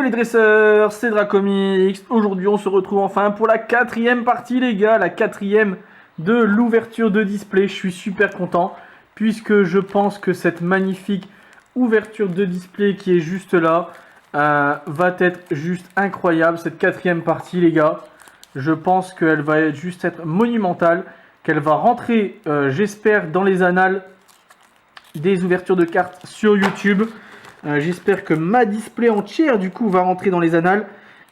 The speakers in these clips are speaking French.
les dresseurs, c'est Dracomix. Aujourd'hui, on se retrouve enfin pour la 4e partie, les gars. La 4e de l'ouverture de display. Je suis super content puisque je pense que cette magnifique ouverture de display qui est juste là va être juste incroyable. Cette 4e partie, les gars. Je pense qu'elle va juste être monumentale. Qu'elle va rentrer, j'espère, dans les annales des ouvertures de cartes sur YouTube. J'espère que ma display entière du coup va rentrer dans les annales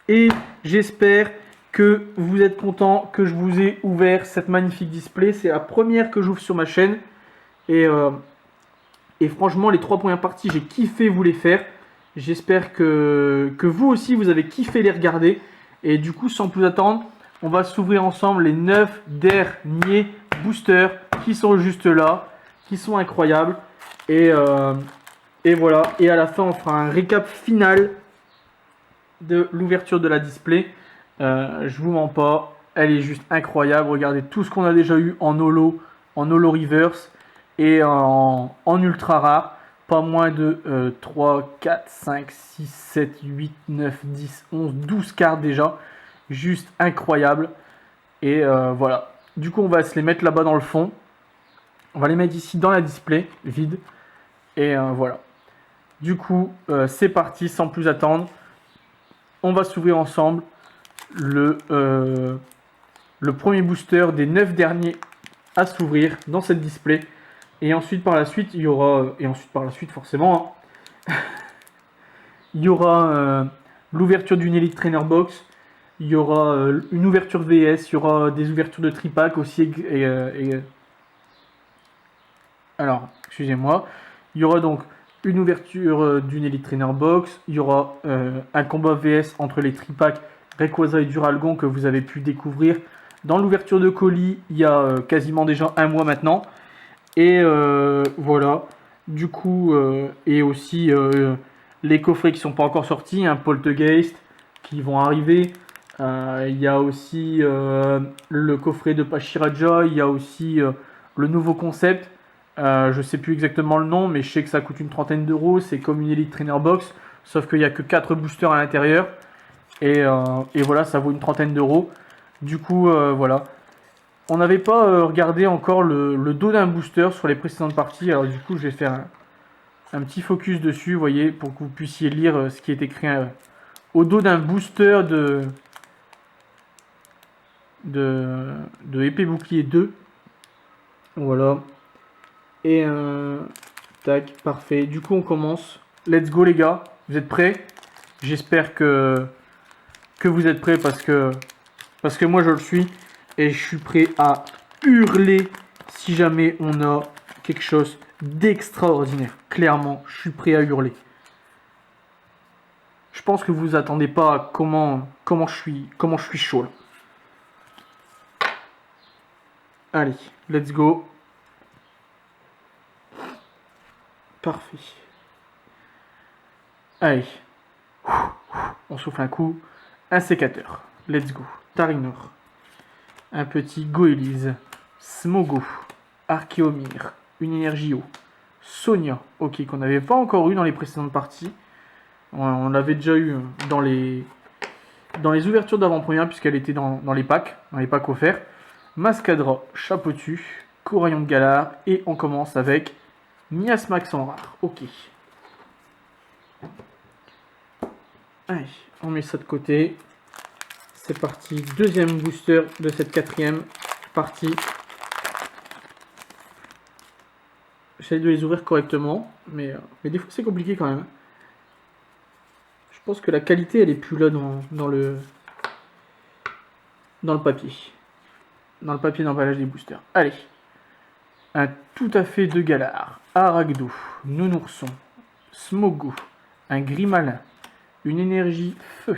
et j'espère que vous êtes contents que je vous ai ouvert cette magnifique display. C'est la première que j'ouvre sur ma chaîne et franchement les 3 premières parties j'ai kiffé vous les faire. J'espère que vous aussi vous avez kiffé les regarder et du coup sans plus attendre on va s'ouvrir ensemble les 9 derniers boosters qui sont juste là, qui sont incroyables et voilà, et à la fin on fera un récap final de l'ouverture de la display. Je vous mens pas, elle est juste incroyable. Regardez tout ce qu'on a déjà eu en holo reverse et en ultra rare. Pas moins de 3, 4, 5, 6, 7, 8, 9, 10, 11, 12 cartes déjà. Juste incroyable. Et voilà. Du coup on va se les mettre là-bas dans le fond. On va les mettre ici dans la display vide. Et voilà. Du coup, c'est parti, sans plus attendre. On va s'ouvrir ensemble le premier booster des 9 derniers à s'ouvrir dans cette display. Et ensuite, par la suite, il y aura... Et ensuite, par la suite, forcément, hein, il y aura l'ouverture d'une Elite Trainer Box. Il y aura une ouverture VS. Il y aura des ouvertures de tripack aussi. Alors, excusez-moi. Il y aura donc une ouverture d'une Elite Trainer Box, il y aura un combat VS entre les tripacks Rayquaza et Duralgon que vous avez pu découvrir dans l'ouverture de colis il y a quasiment déjà un mois maintenant. Et voilà, du coup, et aussi les coffrets qui ne sont pas encore sortis, un Poltergeist qui vont arriver. Il y a aussi le coffret de Pachiraja, il y a aussi le nouveau concept. Je sais plus exactement le nom, mais je sais que ça coûte une trentaine d'euros. C'est comme une Elite Trainer Box, sauf qu'il n'y a que 4 boosters à l'intérieur. Et voilà, ça vaut une trentaine d'euros. Du coup, voilà. On n'avait pas regardé encore le dos d'un booster sur les précédentes parties. Alors du coup, je vais faire un petit focus dessus, vous voyez, pour que vous puissiez lire ce qui est écrit au dos d'un booster de épée bouclier 2. Voilà. Et tac, parfait. Du coup, on commence. Let's go, les gars. Vous êtes prêts? J'espère que vous êtes prêts parce que moi, je le suis. Et je suis prêt à hurler si jamais on a quelque chose d'extraordinaire. Clairement, je suis prêt à hurler. Je pense que vous vous attendez pas à comment je suis chaud là. Allez, let's go. Parfait. Allez. On souffle un coup. Un sécateur. Let's go. Tarinor. Un petit Goélise. Smogo. Archeomir. Une énergie eau. Sonia. Ok, qu'on n'avait pas encore eu dans les précédentes parties. On l'avait déjà eu dans les ouvertures d'avant-première puisqu'elle était dans les packs offerts. Mascadra. Chapeautu. Corayon de Galar. Et on commence avec Miasmax en rare. Ok. Allez, on met ça de côté. C'est parti. Deuxième booster de cette 4e partie. J'essaie de les ouvrir correctement. Mais des fois, c'est compliqué quand même. Je pense que la qualité, elle est plus là dans le papier. Dans le papier d'emballage des boosters. Allez. Un tout à fait de Galar. Aragdo, Nounourson, Smogo, un Grimalin, une énergie feu,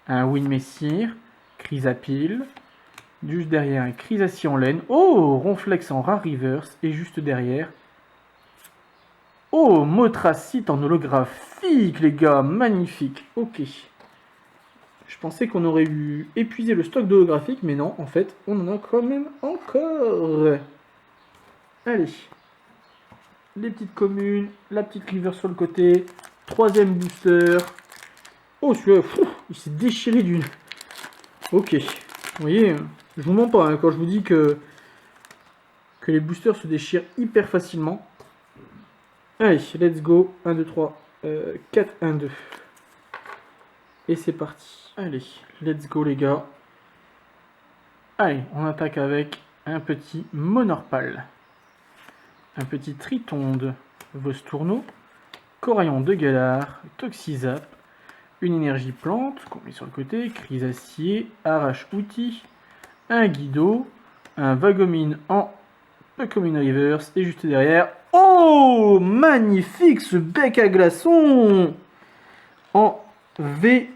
un Winmessire, Chrysapile, juste derrière un Chrysassi en laine, oh, Ronflex en rare reverse, et juste derrière, oh, Motracite en holographique, les gars, magnifique, ok. Je pensais qu'on aurait épuisé le stock d'holographique, mais non, en fait, on en a quand même encore. Allez. Les petites communes, la petite river sur le côté, 3e booster, Oh, celui-là, il s'est déchiré d'une... Ok. Vous voyez, je vous mens pas hein, quand je vous dis que les boosters se déchirent hyper facilement. Allez, let's go. 1, 2, 3, 4, 1, 2. Et c'est parti. Allez, let's go les gars. Allez, on attaque avec un petit Monorpal. Un petit Tritonde, Vostourneau, Coraillon de Galar, Toxizap, une énergie plante qu'on met sur le côté, Chrysacier, Arrache-Outil, un Guido, un Vagomine en Pokémon Reverse et juste derrière... Oh, magnifique ce bec à glaçons en V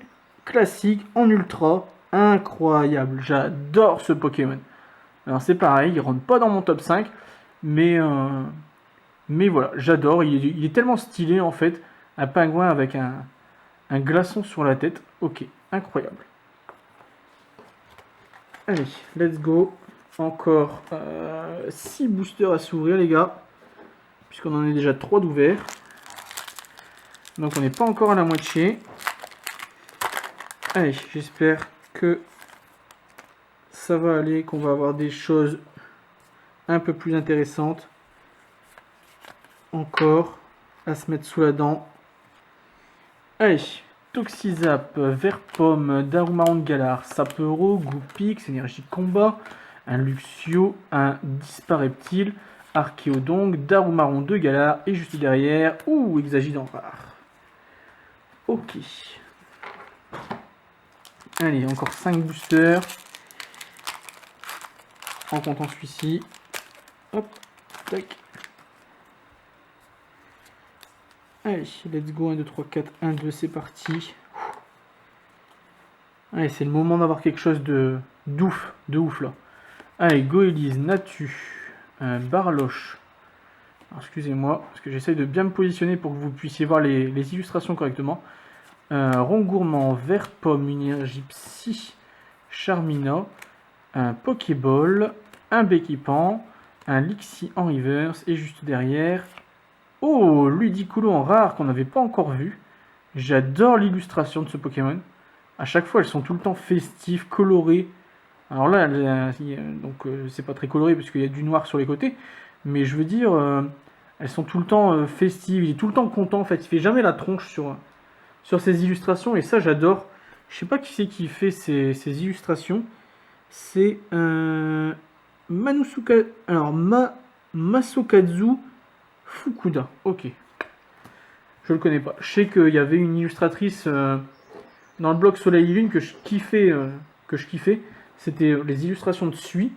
classique, en ultra, incroyable, j'adore ce Pokémon. Alors c'est pareil, il rentre pas dans mon top 5, mais voilà, j'adore, il est tellement stylé en fait, un pingouin avec un glaçon sur la tête, ok, incroyable. Allez, let's go, encore 6 boosters à s'ouvrir les gars, puisqu'on en est déjà 3 d'ouverts, donc on n'est pas encore à la moitié. Allez, j'espère que ça va aller, qu'on va avoir des choses un peu plus intéressantes encore à se mettre sous la dent. Allez, Toxizap, Vert Pomme, Darumaron de Galar, Sapero, Goupix, Énergie Combat, un Luxio, un Dispareptile, Archéodongue, Darumaron de Galar et juste derrière, Exagidant rare. Ok. Allez, encore 5 boosters. En comptant celui-ci. Hop, tac. Allez, let's go. 1, 2, 3, 4, 1, 2, c'est parti. Allez, c'est le moment d'avoir quelque chose de ouf là. Allez, Goélise, Natu, Barloche. Alors, excusez-moi, parce que j'essaye de bien me positionner pour que vous puissiez voir les illustrations correctement. Rongourmand, Vert Pomme, Énergie Psy, Charmina, un Pokéball, un Béquipan, un Lixie en reverse et juste derrière, oh, Ludicolo en rare qu'on n'avait pas encore vu. J'adore l'illustration de ce Pokémon. À chaque fois, elles sont tout le temps festives, colorées. Alors là, c'est pas très coloré parce qu'il y a du noir sur les côtés, mais je veux dire, elles sont tout le temps festives. Il est tout le temps content en fait. Il fait jamais la tronche sur ces illustrations et ça j'adore. Je sais pas qui c'est qui fait ces illustrations. C'est un Masokazu Fukuda. Ok. Je le connais pas. Je sais qu'il y avait une illustratrice dans le blog Soleil et Lune que je kiffais. C'était les illustrations de Sui.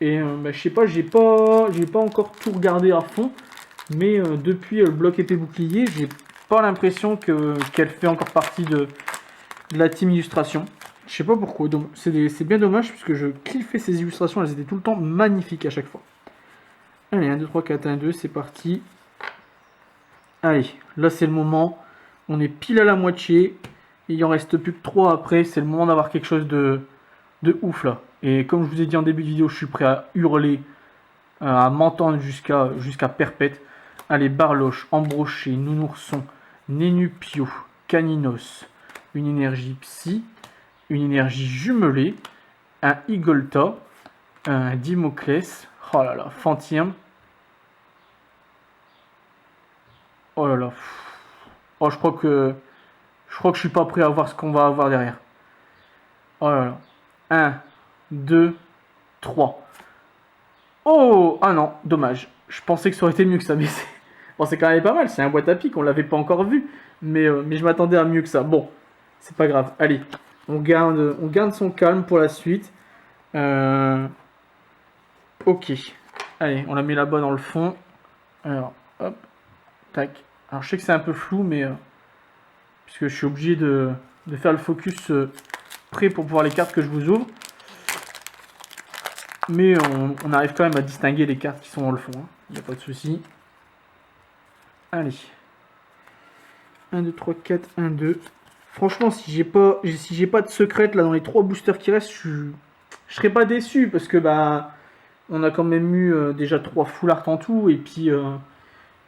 Et je sais pas, j'ai pas encore tout regardé à fond. Mais depuis le bloc épée bouclier, j'ai pas l'impression qu'elle fait encore partie de la team illustration. Je sais pas pourquoi, c'est bien dommage puisque je kiffais ces illustrations, elles étaient tout le temps magnifiques à chaque fois. Allez, 1, 2, 3, 4, 1, 2, c'est parti. Allez, là c'est le moment, on est pile à la moitié, il en reste plus que 3 après, c'est le moment d'avoir quelque chose de ouf là. Et comme je vous ai dit en début de vidéo, je suis prêt à hurler, à m'entendre jusqu'à perpète. Allez, Barloche, Embroché, Nounourson, Nénupio, Caninos, une énergie Psy, une énergie jumelée, un Igolta, un Dimoclès, oh là là, Fantium, oh là là, oh je crois que je suis pas prêt à voir ce qu'on va avoir derrière. Oh là là, 1, 2, 3. Oh, ah non, dommage. Je pensais que ça aurait été mieux que ça, mais bon, c'est quand même pas mal, c'est un boîte à pique, on l'avait pas encore vu, mais je m'attendais à mieux que ça. Bon, c'est pas grave, allez, on garde son calme pour la suite. Ok, allez, on la met là-bas dans le fond. Alors, hop, tac. Alors, je sais que c'est un peu flou, mais puisque je suis obligé de faire le focus prêt pour pouvoir les cartes que je vous ouvre. Mais on arrive quand même à distinguer les cartes qui sont dans le fond. Il n'y a pas de souci. Allez. 1, 2, 3, 4, 1, 2. Franchement, si j'ai pas de secrète là dans les 3 boosters qui restent, je serais pas déçu parce que bah on a quand même eu déjà 3 full art en tout et puis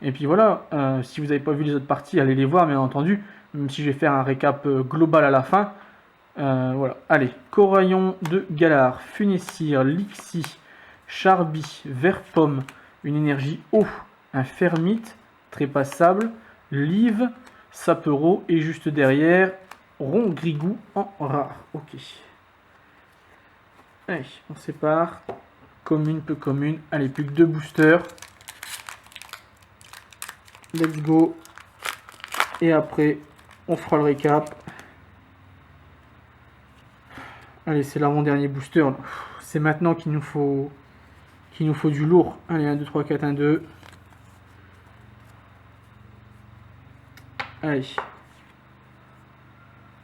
Et puis voilà, si vous n'avez pas vu les autres parties, allez les voir, bien entendu. Même si je vais faire un récap global à la fin. Voilà, allez, Coraillon de Galar, Funessir, Lixie, Charby, Vert-Pomme, une énergie eau, un Fermite, Trépassable, Live, Sapero, et juste derrière, Rongrigou en rare. Ok. Allez, on sépare. Commune, peu commune. Allez, plus que 2 boosters. Let's go. Et après, on fera le récap. Allez, c'est l'avant-dernier booster. C'est maintenant qu'il nous faut du lourd. Allez, 1, 2, 3, 4, 1, 2. Allez.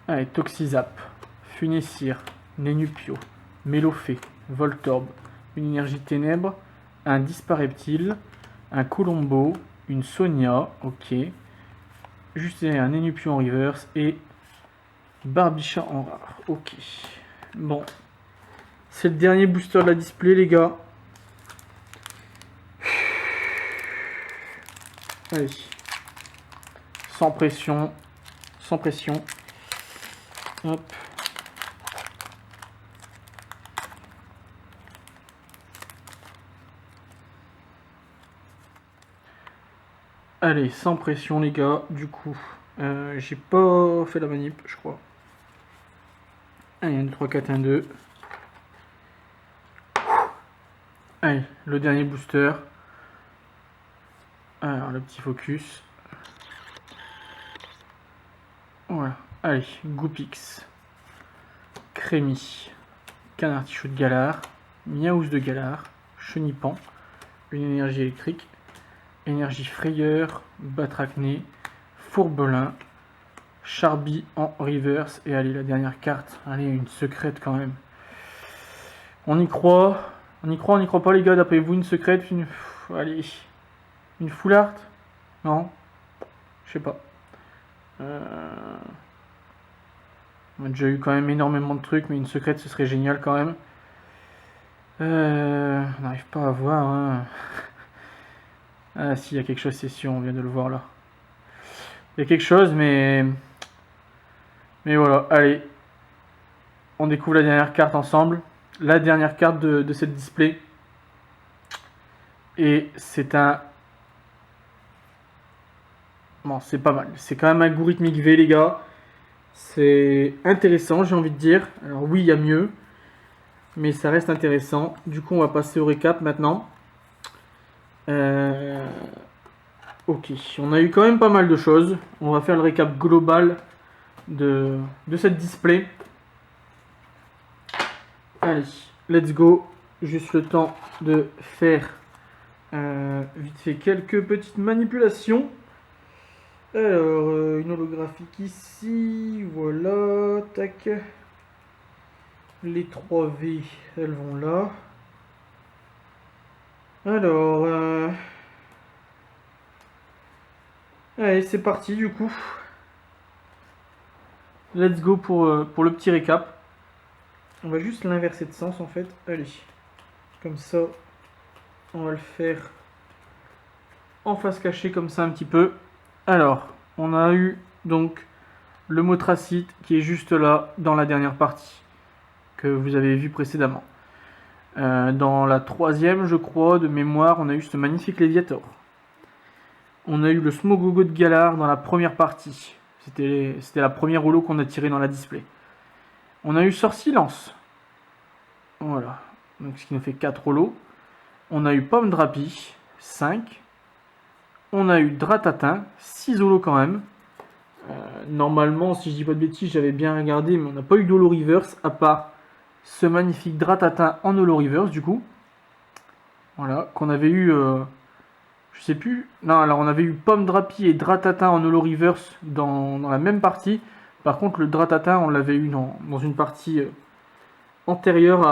Allez, Toxizap, Funessir, Nénupio, Mélofée, Voltorb, une énergie ténèbres, un Dispareptile, un Colombo, une Sonia, ok. Juste derrière un Nénupio en reverse et Barbichat en rare, ok. Bon, c'est le dernier booster de la display, les gars. Allez, sans pression, sans pression. Hop. Allez, sans pression, les gars. Du coup, j'ai pas fait la manip, je crois. Allez, 1, 2, 3, 4, 1, 2. Allez, le dernier booster. Alors, le petit focus. Voilà. Allez, Goupix. Crémy. Canartichaud de Galar. Miaous de Galar. Chenipan. Une énergie électrique. Énergie frayeur. Batracné. Fourbelin. Charby en reverse. Et allez, la dernière carte. Allez, une secrète quand même. On y croit. On y croit pas, les gars. D'après vous, une secrète. Allez. Une full art? Non? Je sais pas. On a déjà eu quand même énormément de trucs, mais une secrète, ce serait génial quand même. On n'arrive pas à voir. Hein. Ah si, il y a quelque chose, c'est sûr, on vient de le voir là. Il y a quelque chose, mais voilà, allez. On découvre la dernière carte ensemble. La dernière carte de cette display. Et c'est un... Bon, c'est pas mal. C'est quand même un Algorithmic V, les gars. C'est intéressant, j'ai envie de dire. Alors oui, il y a mieux. Mais ça reste intéressant. Du coup, on va passer au récap maintenant. Ok, on a eu quand même pas mal de choses. On va faire le récap global de cette display. Allez, let's go. Juste le temps de faire vite fait quelques petites manipulations. Alors, une holographique ici, voilà, tac. Les 3V, elles vont là. Alors, allez, c'est parti du coup. Let's go pour le petit récap. On va juste l'inverser de sens en fait. Allez, comme ça, on va le faire en face cachée comme ça un petit peu. Alors, on a eu donc le Motracite qui est juste là dans la dernière partie que vous avez vu précédemment. Dans la troisième, je crois, de mémoire, on a eu ce magnifique Léviator. On a eu le Smogogo de Galar dans la première partie. C'était la première holo qu'on a tiré dans la display. On a eu Sorcilance. Voilà. Donc, ce qui nous fait 4 holos. On a eu Pomme Drapi, 5. On a eu Dratatin, 6 holos quand même. Normalement, si je dis pas de bêtises, j'avais bien regardé, mais on n'a pas eu d'holo reverse, à part ce magnifique Dratatin en holo reverse, du coup. Voilà, qu'on avait eu... je sais plus. Non, alors on avait eu Pomme Drapi et Dratatin en holo reverse dans la même partie. Par contre, le Dratatin, on l'avait eu dans une partie antérieure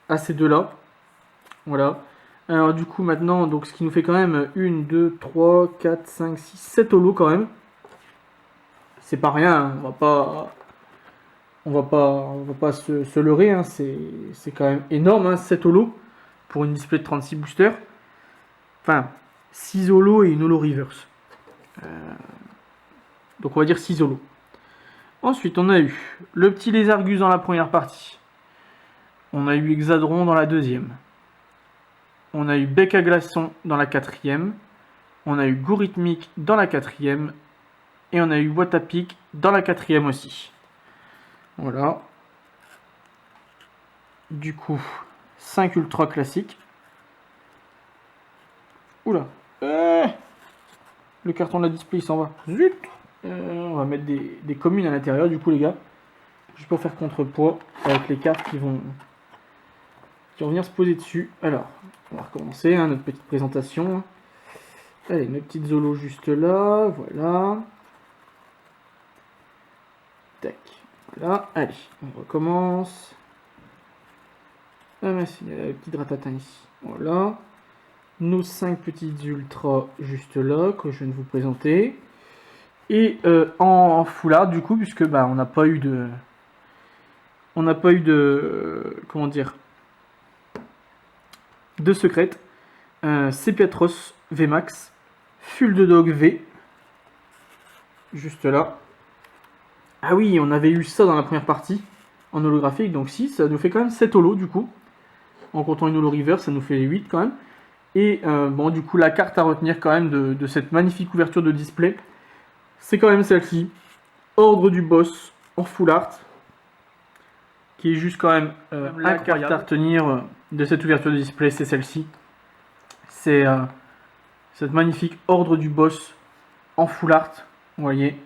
à ces deux-là. Voilà. Alors du coup maintenant, donc ce qui nous fait quand même 1, 2, 3, 4, 5, 6, 7 holos quand même. C'est pas rien, hein. On va pas se leurrer, hein. C'est quand même énorme, hein, 7 holos pour une display de 36 boosters. Enfin, 6 holos et une holo reverse. Donc on va dire 6 holos. Ensuite, on a eu le petit Lézargus dans la première partie. On a eu Hexadron dans la deuxième. On a eu Bec à Glaçon dans la quatrième. On a eu Gorithmique dans la quatrième. Et on a eu Watapic dans la quatrième aussi. Voilà. Du coup, 5 ultra classiques. Oula. Le carton de la display il s'en va. Zut. On va mettre des communes à l'intérieur du coup les gars. Juste pour faire contrepoids avec les cartes qui vont venir se poser dessus. Alors, on va recommencer hein, notre petite présentation. Allez, nos petites zolos juste là. Voilà. Tac. Voilà. Allez, on recommence. Ah mais il y a la petite ratatane ici. Voilà. Nos 5 petites ultras juste là que je viens de vous présenter. Et en full art du coup, puisque bah, on n'a pas eu de comment dire de secrète. Sepiatros VMAX, Full de Dog V, juste là. Ah oui, on avait eu ça dans la première partie en holographique, donc 6, ça nous fait quand même 7 holos du coup. En comptant une holo reverse, ça nous fait 8 quand même. Et bon, du coup, la carte à retenir quand même de cette magnifique ouverture de display, c'est quand même celle-ci. Ordre du Boss en full art, qui est juste quand même la carte à retenir de cette ouverture de display, c'est celle-ci. C'est cette magnifique Ordre du Boss en full art, vous voyez,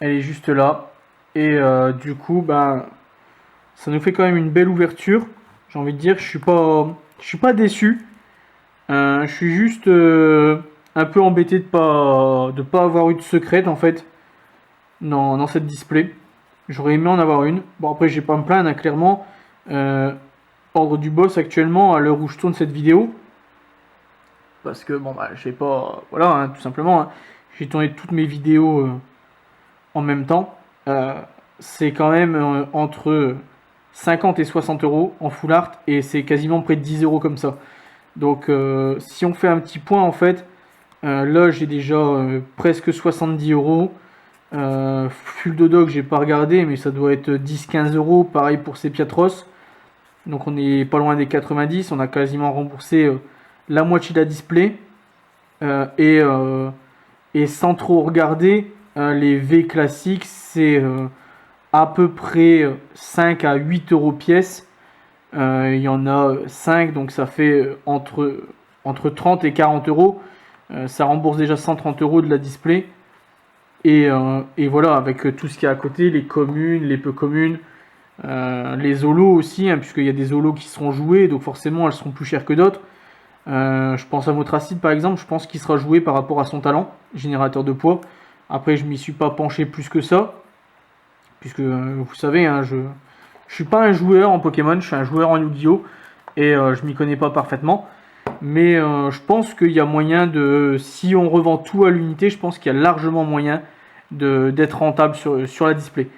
elle est juste là. Et du coup, bah, ça nous fait quand même une belle ouverture. J'ai envie de dire, je suis pas déçu. Je suis juste un peu embêté de pas avoir eu de secrète en fait dans cette display. J'aurais aimé en avoir une. Bon après je vais pas me plaindre hein, clairement. Ordre du Boss actuellement à l'heure où je tourne cette vidéo. Parce que bon bah j'ai pas. Voilà hein, tout simplement. Hein, j'ai tourné toutes mes vidéos en même temps. C'est quand même entre 50 et 60 euros en full art et c'est quasiment près de 10 euros comme ça. Donc si on fait un petit point en fait, là j'ai déjà presque 70 euros. Full de Dog j'ai pas regardé mais ça doit être 10-15 euros. Pareil pour Sepiatros. Donc on est pas loin des 90. On a quasiment remboursé la moitié de la display. Et sans trop regarder, les V classiques c'est à peu près 5 à 8 euros pièce. Il y en a 5, donc ça fait entre 30 et 40 euros. Ça rembourse déjà 130 euros de la display. Et voilà, avec tout ce qu'il y a à côté, les communes, les peu communes, les holos aussi, hein, puisqu'il y a des holos qui seront joués, donc forcément elles seront plus chères que d'autres. Je pense à Motracide par exemple, je pense qu'il sera joué par rapport à son talent, générateur de poids. Après, je m'y suis pas penché plus que ça, puisque vous savez, hein, je suis pas un joueur en Pokémon, je suis un joueur en Yu-Gi-Oh! Et je m'y connais pas parfaitement. Mais je pense qu'il y a moyen de... Si on revend tout à l'unité, je pense qu'il y a largement moyen d'être rentable sur la display.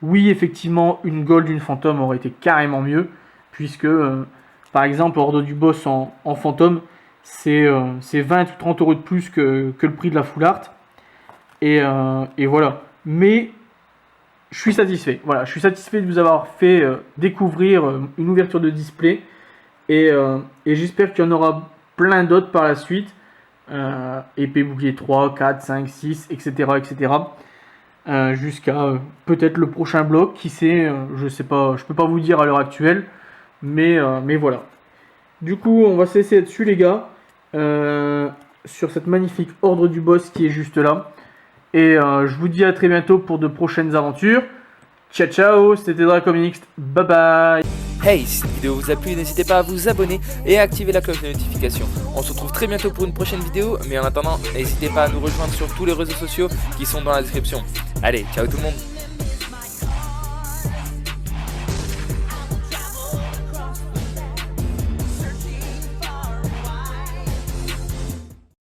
Oui, effectivement, une Gold, une Fantôme aurait été carrément mieux. Puisque, par exemple, Ordre du Boss en Fantôme, c'est 20 ou 30 euros de plus que le prix de la Full Art. Et voilà. Mais... je suis satisfait. Voilà, je suis satisfait de vous avoir fait découvrir une ouverture de display. Et j'espère qu'il y en aura plein d'autres par la suite. Épée bouclier 3, 4, 5, 6, etc. etc. Jusqu'à peut-être le prochain bloc. Qui sait, je sais pas, je peux pas vous dire à l'heure actuelle. Mais voilà. Du coup, on va se laisser là-dessus les gars. Sur cette magnifique Ordre du Boss qui est juste là. Et je vous dis à très bientôt pour de prochaines aventures. Ciao ciao, c'était Dracomix, bye bye. Hey, si cette vidéo vous a plu, n'hésitez pas à vous abonner et à activer la cloche de notification. On se retrouve très bientôt pour une prochaine vidéo, mais en attendant, n'hésitez pas à nous rejoindre sur tous les réseaux sociaux qui sont dans la description. Allez, ciao tout le monde.